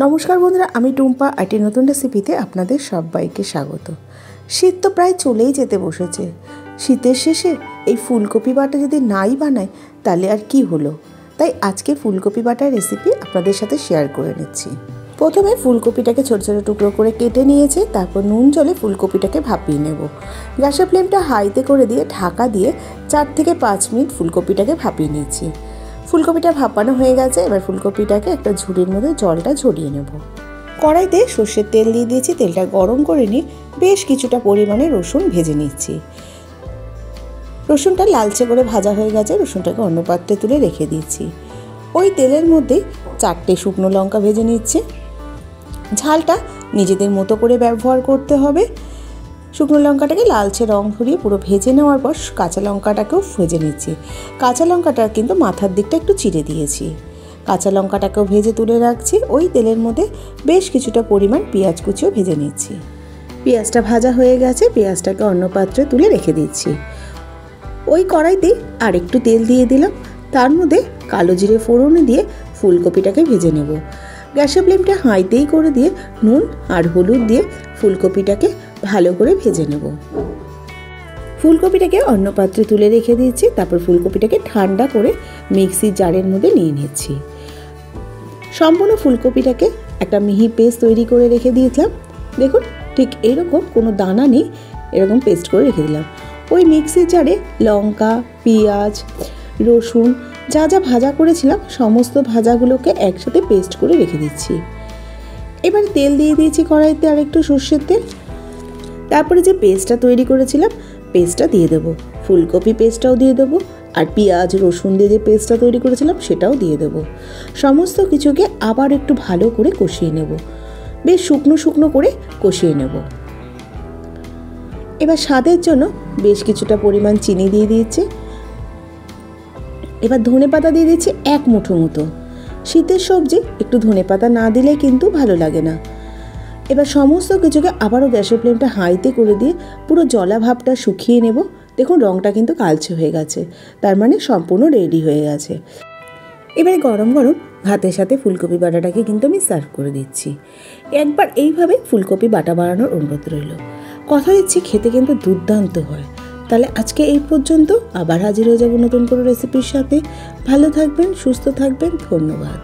নমস্কার বন্ধুরা, আমি টুম্পা। একটি নতুন রেসিপিতে আপনাদের সবাইকে স্বাগত। শীত তো প্রায় চলেই যেতে বসেছে। শীতের শেষে এই ফুলকপি বাটা যদি নাই বানাই তাহলে আর কি হলো। তাই আজকে ফুলকপি বাটার রেসিপি আপনাদের সাথে শেয়ার করে নিচ্ছি। প্রথমে ফুলকপিটাকে ছোটো ছোটো টুকরো করে কেটে নিয়েছি, তারপর নুন জলে ফুলকপিটাকে ভাপিয়ে নেব। গ্যাসের ফ্লেমটা হাইতে করে দিয়ে ঢাকা দিয়ে 4 থেকে 5 মিনিট ফুলকপিটাকে ভাপিয়ে নিয়েছি। ফুলকপিটা ভাপানো হয়ে গেছে। এবার ফুলকপিটাকে একটা ঝুড়ির মধ্যে জলটা ঝরিয়ে নেব। কড়াইতে সর্ষের তেল দিয়ে দিয়েছি। তেলটা গরম করে নিয়ে বেশ কিছুটা পরিমাণে রসুন ভেজে নিচ্ছি। রসুনটা লালচে করে ভাজা হয়ে গেছে। রসুনটাকে অন্য পাত্রে তুলে রেখে দিচ্ছি। ওই তেলের মধ্যে 4টে শুকনো লঙ্কা ভেজে নিচ্ছে। ঝালটা নিজেদের মতো করে ব্যবহার করতে হবে। শুকনো লঙ্কাটাকে লালচে রং ধরিয়ে পুরো ভেজে নেওয়ার পর কাঁচা লঙ্কাটাকেও ভেজে নিচ্ছি। কাঁচা লঙ্কাটা কিন্তু মাথার দিকটা একটু চিড়ে দিয়েছি। কাঁচা লঙ্কাটাকেও ভেজে তুলে রাখছি। ওই তেলের মধ্যে বেশ কিছুটা পরিমাণ পেঁয়াজ কুচিও ভেজে নিচ্ছি। পেঁয়াজটা ভাজা হয়ে গেছে। পেঁয়াজটাকে অন্য পাত্রে তুলে রেখে দিচ্ছি। ওই কড়াইতে আর একটু তেল দিয়ে দিলাম। তার মধ্যে কালো জিরে ফোড়ন দিয়ে ফুলকপিটাকে ভেজে নেব। গ্যাসের ফ্লেমটা হাইতেই করে দিয়ে নুন আর হলুদ দিয়ে ফুলকপিটাকে ভালো করে ভেজে নেব। ফুলকপিটাকে অন্য পাত্রে তুলে রেখে দিচ্ছি। তারপর ফুলকপিটাকে ঠান্ডা করে মিক্সির জারের মধ্যে নিয়ে নিচ্ছি। সম্পূর্ণ ফুলকপিটাকে একটা মিহি পেস্ট তৈরি করে রেখে দিয়েছিলাম। দেখুন, ঠিক এরকম কোনো দানা নেই, এরকম পেস্ট করে রেখে দিলাম। ওই মিক্সির জারে লঙ্কা, পেঁয়াজ, রসুন যা যা ভাজা করেছিলাম সমস্ত ভাজাগুলোকে একসাথে পেস্ট করে রেখে দিচ্ছি। এবার তেল দিয়ে দিয়েছি কড়াইতে আর একটু সর্ষের তেল। তারপরে যে পেস্টটা তৈরি করেছিলাম পেস্টটা দিয়ে দেবো। ফুলকপি পেস্টটাও দিয়ে দেবো, আর পেঁয়াজ রসুন দিয়ে যে পেস্টটা তৈরি করেছিলাম সেটাও দিয়ে দেবো। সমস্ত কিছুকে আবার একটু ভালো করে কষিয়ে নেব। বেশ শুকনো শুকনো করে কষিয়ে নেব। এবার স্বাদের জন্য বেশ কিছুটা পরিমাণ চিনি দিয়ে দিয়েছি। এবার ধনেপাতা দিয়ে দিচ্ছি 1 মুঠো মতো। শীতের সবজি একটু ধনেপাতা না দিলে কিন্তু ভালো লাগে না। এবার সমস্ত কিছুকে আবারও গ্যাসের ফ্লেমটা হাইতে করে দিয়ে পুরো জলা ভাবটা শুকিয়ে নেব। দেখুন রঙটা কিন্তু কালচে হয়ে গেছে, তার মানে সম্পূর্ণ রেডি হয়ে গেছে। এবারে গরম গরম ভাতের সাথে ফুলকপি বাটাটাকে কিন্তু আমি সার্ভ করে দিচ্ছি। একবার এইভাবে ফুলকপি বাটা বানানোর অনুরোধ রইল। কথা দিচ্ছি খেতে কিন্তু দুর্দান্ত হয়। তাহলে আজকে এই পর্যন্ত, আবার হাজির হয়ে যাব নতুন কোনো রেসিপির সাথে। ভালো থাকবেন, সুস্থ থাকবেন। ধন্যবাদ।